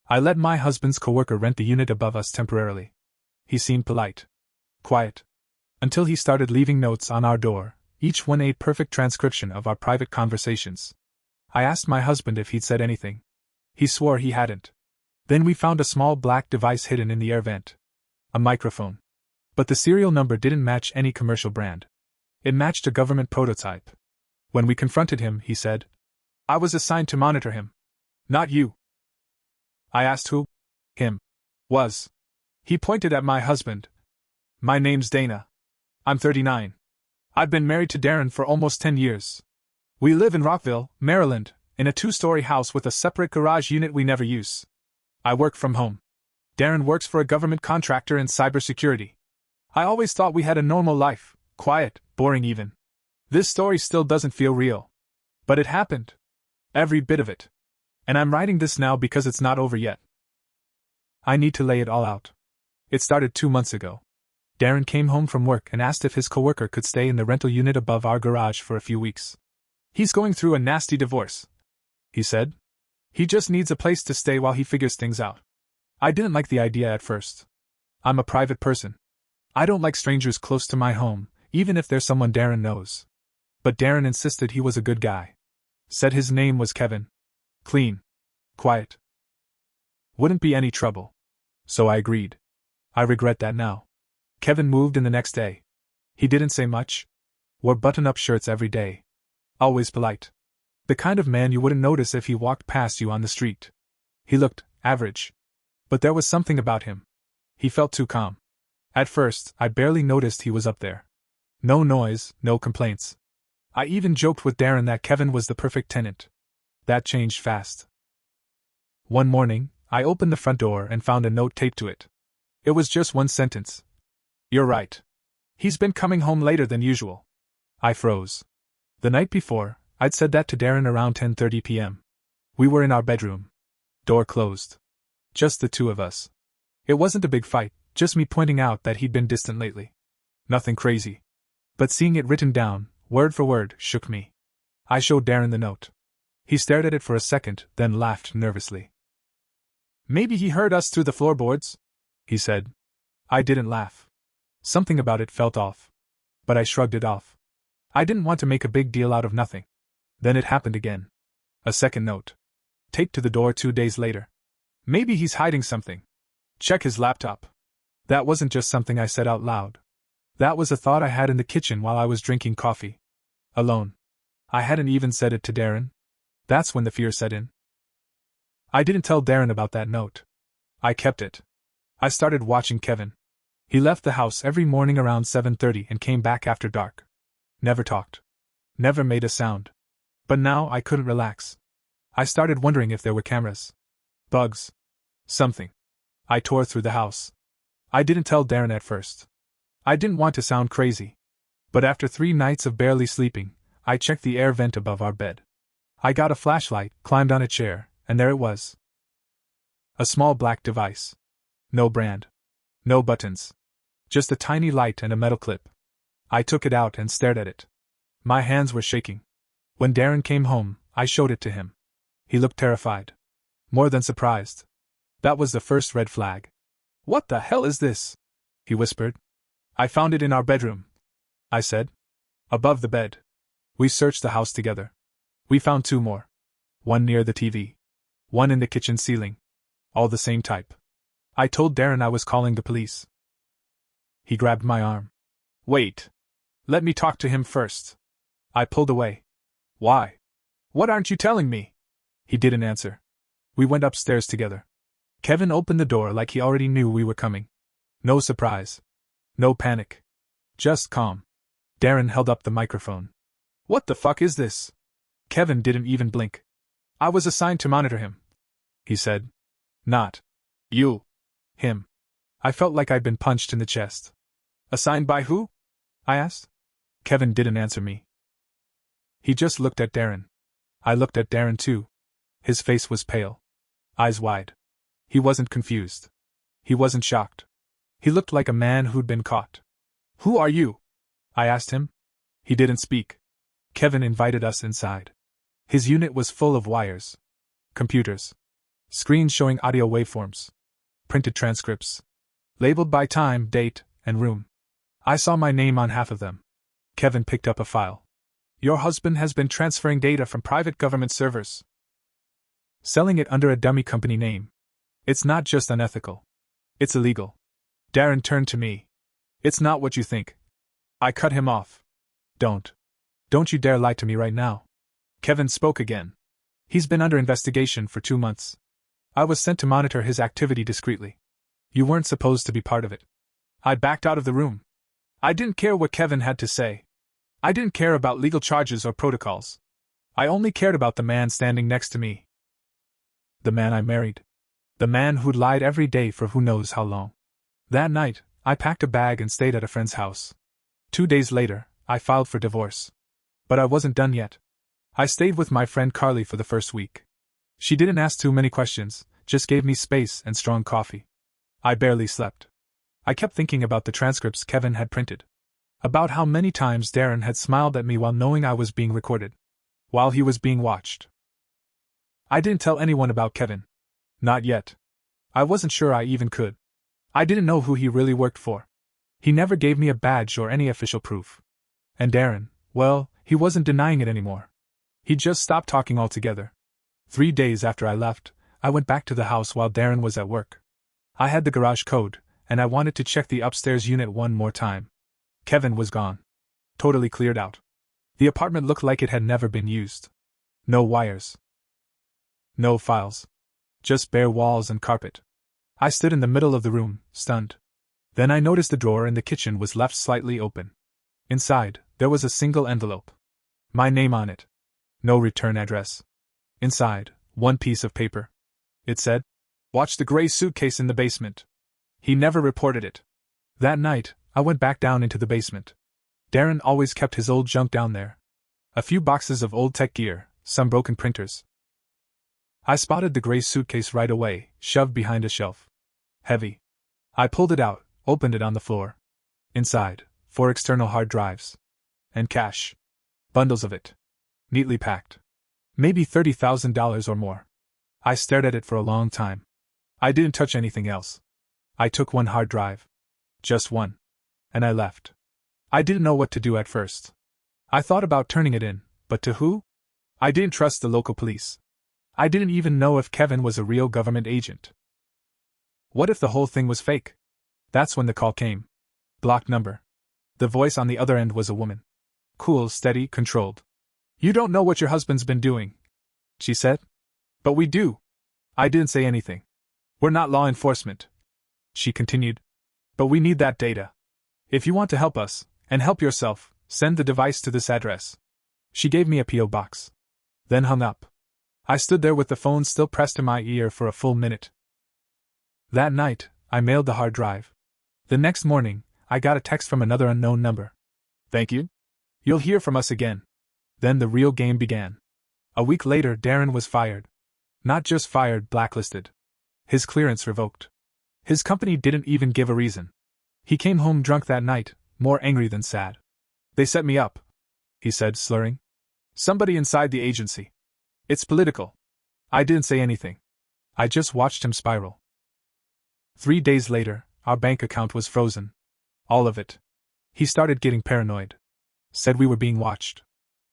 I let my husband's coworker rent the unit above us temporarily. He seemed polite. Quiet. Until he started leaving notes on our door, each one a perfect transcription of our private conversations. I asked my husband if he'd said anything. He swore he hadn't. Then we found a small black device hidden in the air vent. A microphone. But the serial number didn't match any commercial brand. It matched a government prototype. When we confronted him, he said, "I was assigned to monitor him. Not you." I asked who him was. He pointed at my husband. "My name's Dana. I'm 39. I've been married to Darren for almost 10 years. We live in Rockville, Maryland, in a 2-story house with a separate garage unit we never use. I work from home. Darren works for a government contractor in cybersecurity. I always thought we had a normal life, quiet, boring even. This story still doesn't feel real. But it happened. Every bit of it. And I'm writing this now because it's not over yet. I need to lay it all out. It started 2 months ago. Darren came home from work and asked if his coworker could stay in the rental unit above our garage for a few weeks. He's going through a nasty divorce, he said. He just needs a place to stay while he figures things out. I didn't like the idea at first. I'm a private person. I don't like strangers close to my home, even if they're someone Darren knows. But Darren insisted he was a good guy. Said his name was Kevin. Clean. Quiet. Wouldn't be any trouble. So I agreed. I regret that now. Kevin moved in the next day. He didn't say much. Wore button-up shirts every day. Always polite. The kind of man you wouldn't notice if he walked past you on the street. He looked average. But there was something about him. He felt too calm. At first, I barely noticed he was up there. No noise, no complaints. I even joked with Darren that Kevin was the perfect tenant. That changed fast. One morning, I opened the front door and found a note taped to it. It was just one sentence. "You're right. He's been coming home later than usual." I froze. The night before, I'd said that to Darren around 10:30 p.m. We were in our bedroom. Door closed. Just the two of us. It wasn't a big fight, just me pointing out that he'd been distant lately. Nothing crazy. But seeing it written down, word for word, shook me. I showed Darren the note. He stared at it for a second, then laughed nervously. "Maybe he heard us through the floorboards," he said. I didn't laugh. Something about it felt off. But I shrugged it off. I didn't want to make a big deal out of nothing. Then it happened again. A second note. Taped to the door 2 days later. "Maybe he's hiding something. Check his laptop." That wasn't just something I said out loud. That was a thought I had in the kitchen while I was drinking coffee. Alone. I hadn't even said it to Darren. That's when the fear set in. I didn't tell Darren about that note. I kept it. I started watching Kevin. He left the house every morning around 7:30 and came back after dark. Never talked. Never made a sound. But now I couldn't relax. I started wondering if there were cameras. Bugs. Something. I tore through the house. I didn't tell Darren at first. I didn't want to sound crazy. But after 3 nights of barely sleeping, I checked the air vent above our bed. I got a flashlight, climbed on a chair, and there it was. A small black device. No brand. No buttons. Just a tiny light and a metal clip. I took it out and stared at it. My hands were shaking. When Darren came home, I showed it to him. He looked terrified. More than surprised. That was the first red flag. "What the hell is this?" he whispered. "I found it in our bedroom," I said. Above the bed. We searched the house together. We found 2 more. One near the TV. One in the kitchen ceiling. All the same type. I told Darren I was calling the police. He grabbed my arm. "Wait. Let me talk to him first." I pulled away. "Why? What aren't you telling me?" He didn't answer. We went upstairs together. Kevin opened the door like he already knew we were coming. No surprise. No panic. Just calm. Darren held up the microphone. "What the fuck is this?" Kevin didn't even blink. "I was assigned to monitor him," he said. "Not you. Him." I felt like I'd been punched in the chest. "Assigned by who?" I asked. Kevin didn't answer me. He just looked at Darren. I looked at Darren too. His face was pale. Eyes wide. He wasn't confused. He wasn't shocked. He looked like a man who'd been caught. "Who are you?" I asked him. He didn't speak. Kevin invited us inside. His unit was full of wires. Computers. Screens showing audio waveforms. Printed transcripts. Labeled by time, date, and room. I saw my name on half of them. Kevin picked up a file. Your husband has been transferring data from private government servers, selling it under a dummy company name. It's not just unethical. It's illegal. Darren turned to me. It's not what you think. I cut him off. Don't you dare lie to me right now. Kevin spoke again. He's been under investigation for 2 months. I was sent to monitor his activity discreetly. You weren't supposed to be part of it. I backed out of the room. I didn't care what Kevin had to say. I didn't care about legal charges or protocols. I only cared about the man standing next to me. The man I married. The man who'd lied every day for who knows how long. That night, I packed a bag and stayed at a friend's house. 2 days later, I filed for divorce. But I wasn't done yet. I stayed with my friend Carly for the first week. She didn't ask too many questions, just gave me space and strong coffee. I barely slept. I kept thinking about the transcripts Kevin had printed. About how many times Darren had smiled at me while knowing I was being recorded. While he was being watched. I didn't tell anyone about Kevin. Not yet. I wasn't sure I even could. I didn't know who he really worked for. He never gave me a badge or any official proof. And Darren, well, he wasn't denying it anymore. He just stopped talking altogether. 3 days after I left, I went back to the house while Darren was at work. I had the garage code, and I wanted to check the upstairs unit one more time. Kevin was gone. Totally cleared out. The apartment looked like it had never been used. No wires. No files. Just bare walls and carpet. I stood in the middle of the room, stunned. Then I noticed the drawer in the kitchen was left slightly open. Inside, there was a single envelope. My name on it. No return address. Inside, one piece of paper. It said, "Watch the gray suitcase in the basement." He never reported it. That night, I went back down into the basement. Darren always kept his old junk down there. A few boxes of old tech gear, some broken printers. I spotted the gray suitcase right away, shoved behind a shelf. Heavy. I pulled it out, opened it on the floor. Inside, 4 external hard drives. And cash. Bundles of it. Neatly packed. Maybe $30,000 or more. I stared at it for a long time. I didn't touch anything else. I took one hard drive. Just one. And I left. I didn't know what to do at first. I thought about turning it in, but to who? I didn't trust the local police. I didn't even know if Kevin was a real government agent. What if the whole thing was fake? That's when the call came. Blocked number. The voice on the other end was a woman. Cool, steady, controlled. "You don't know what your husband's been doing," she said. "But we do." I didn't say anything. "We're not law enforcement," she continued. "But we need that data. If you want to help us, and help yourself, send the device to this address." She gave me a P.O. box. Then hung up. I stood there with the phone still pressed to my ear for a full minute. That night, I mailed the hard drive. The next morning, I got a text from another unknown number. "Thank you. You'll hear from us again." Then the real game began. A week later, Darren was fired. Not just fired, blacklisted. His clearance revoked. His company didn't even give a reason. He came home drunk that night, more angry than sad. "They set me up," he said, slurring. "Somebody inside the agency. It's political." I didn't say anything. I just watched him spiral. 3 days later, our bank account was frozen. All of it. He started getting paranoid. Said we were being watched.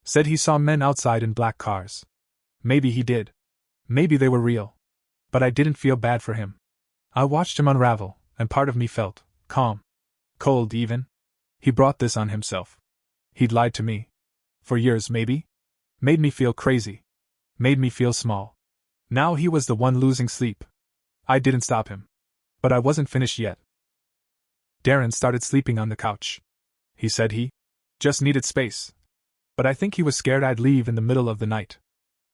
Said he saw men outside in black cars. Maybe he did. Maybe they were real. But I didn't feel bad for him. I watched him unravel, and part of me felt calm. Cold, even. He brought this on himself. He'd lied to me. For years, maybe? Made me feel crazy. Made me feel small. Now he was the one losing sleep. I didn't stop him. But I wasn't finished yet. Darren started sleeping on the couch. He said he just needed space. But I think he was scared I'd leave in the middle of the night.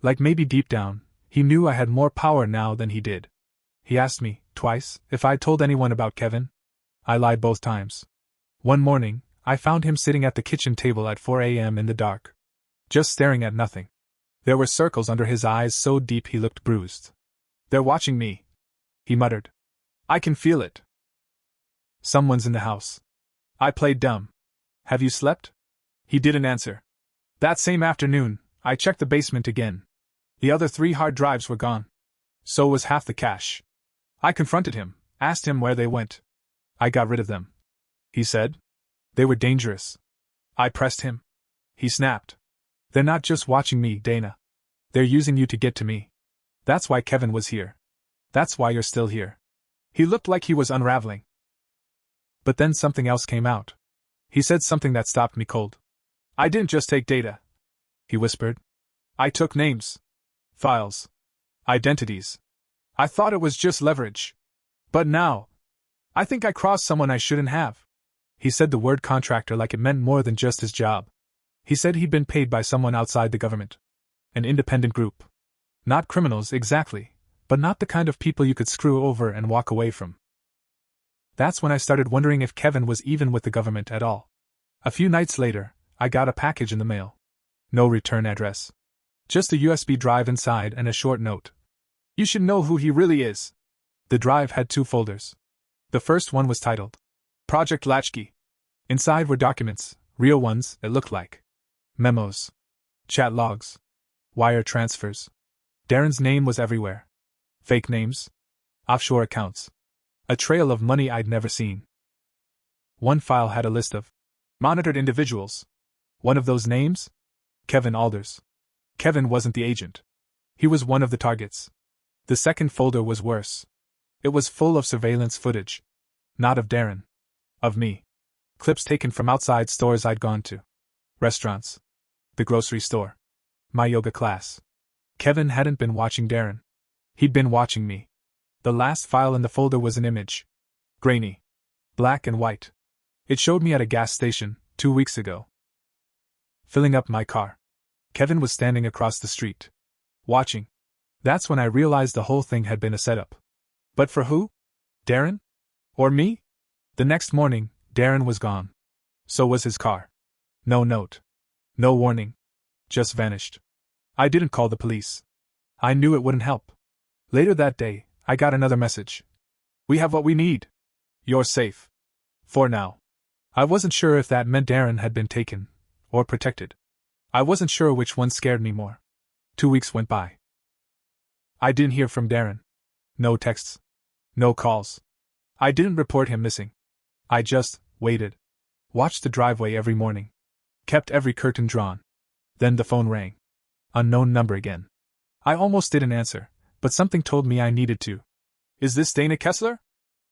Like maybe deep down, he knew I had more power now than he did. He asked me, twice, if I'd told anyone about Kevin. I lied both times. One morning, I found him sitting at the kitchen table at 4 a.m. in the dark. Just staring at nothing. There were circles under his eyes so deep he looked bruised. "They're watching me," he muttered. "I can feel it. Someone's in the house." I played dumb. "Have you slept?" He didn't answer. That same afternoon, I checked the basement again. The other 3 hard drives were gone. So was half the cash. I confronted him, asked him where they went. I got rid of them. He said. They were dangerous. I pressed him. He snapped. They're not just watching me, Dana. They're using you to get to me. That's why Kevin was here. That's why you're still here. He looked like he was unraveling. But then something else came out. He said something that stopped me cold. I didn't just take data, he whispered. I took names, files, identities. I thought it was just leverage. But now, I think I crossed someone I shouldn't have. He said the word contractor like it meant more than just his job. He said he'd been paid by someone outside the government. An independent group. Not criminals exactly, but not the kind of people you could screw over and walk away from. That's when I started wondering if Kevin was even with the government at all. A few nights later, I got a package in the mail. No return address. Just a USB drive inside and a short note. You should know who he really is. The drive had 2 folders. The first one was titled Project Latchkey. Inside were documents, real ones, it looked like. Memos. Chat logs. Wire transfers. Darren's name was everywhere. Fake names. Offshore accounts. A trail of money I'd never seen. One file had a list of monitored individuals. One of those names? Kevin Alders. Kevin wasn't the agent. He was one of the targets. The second folder was worse. It was full of surveillance footage. Not of Darren. Of me. Clips taken from outside stores I'd gone to. Restaurants. The grocery store. My yoga class. Kevin hadn't been watching Darren. He'd been watching me. The last file in the folder was an image. Grainy. Black and white. It showed me at a gas station, 2 weeks ago. Filling up my car. Kevin was standing across the street. Watching. That's when I realized the whole thing had been a setup. But for who? Darren? Or me? The next morning, Darren was gone. So was his car. No note. No warning. Just vanished. I didn't call the police. I knew it wouldn't help. Later that day, I got another message. We have what we need. You're safe. For now. I wasn't sure if that meant Darren had been taken, or protected. I wasn't sure which one scared me more. 2 weeks went by. I didn't hear from Darren. No texts. No calls. I didn't report him missing. I just waited. Watched the driveway every morning. Kept every curtain drawn. Then the phone rang. Unknown number again. I almost didn't answer, but something told me I needed to. Is this Dana Kessler?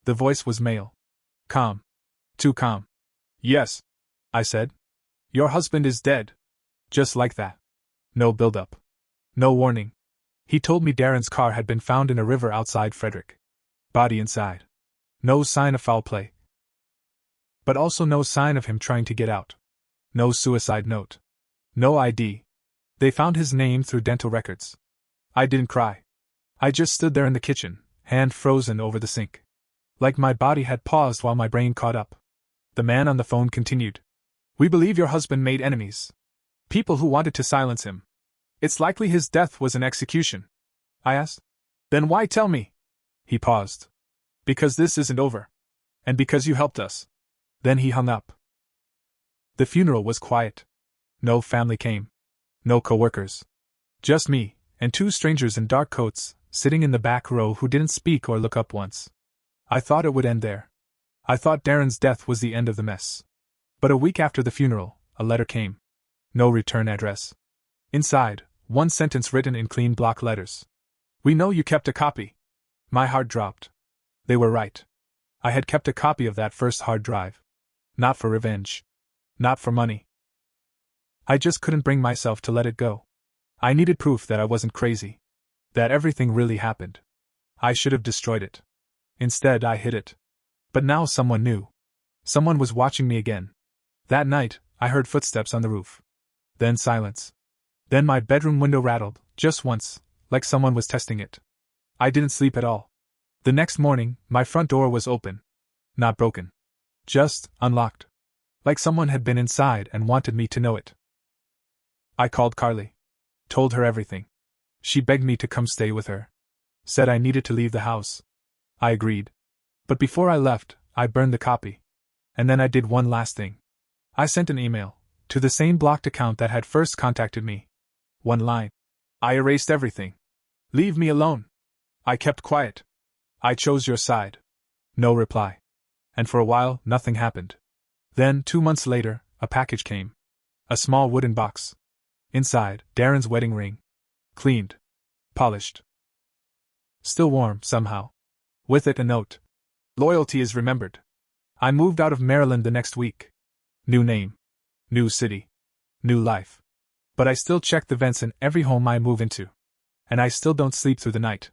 The voice was male. Calm. Too calm. Yes, I said. Your husband is dead. Just like that. No build-up. No warning. He told me Darren's car had been found in a river outside Frederick. Body inside. No sign of foul play. But also no sign of him trying to get out. No suicide note. No ID. They found his name through dental records. I didn't cry. I just stood there in the kitchen, hand frozen over the sink. Like my body had paused while my brain caught up. The man on the phone continued. We believe your husband made enemies. People who wanted to silence him. It's likely his death was an execution. I asked. Then why tell me? He paused. Because this isn't over. And because you helped us. Then he hung up. The funeral was quiet. No family came. No coworkers. Just me, and 2 strangers in dark coats, sitting in the back row who didn't speak or look up once. I thought it would end there. I thought Darren's death was the end of the mess. But a week after the funeral, a letter came. No return address. Inside, 1 sentence written in clean block letters. We know you kept a copy. My heart dropped. They were right. I had kept a copy of that first hard drive. Not for revenge. Not for money. I just couldn't bring myself to let it go. I needed proof that I wasn't crazy. That everything really happened. I should have destroyed it. Instead, I hid it. But now someone knew. Someone was watching me again. That night, I heard footsteps on the roof. Then silence. Then my bedroom window rattled, just once, like someone was testing it. I didn't sleep at all. The next morning, my front door was open. Not broken. Just unlocked. Like someone had been inside and wanted me to know it. I called Carly. Told her everything. She begged me to come stay with her. Said I needed to leave the house. I agreed. But before I left, I burned the copy. And then I did one last thing. I sent an email, to the same blocked account that had first contacted me. One line. I erased everything. Leave me alone. I kept quiet. I chose your side. No reply. And for a while, nothing happened. Then, 2 months later, a package came. A small wooden box. Inside, Darren's wedding ring. Cleaned. Polished. Still warm, somehow. With it a note. Loyalty is remembered. I moved out of Maryland the next week. New name. New city. New life. But I still check the vents in every home I move into. And I still don't sleep through the night.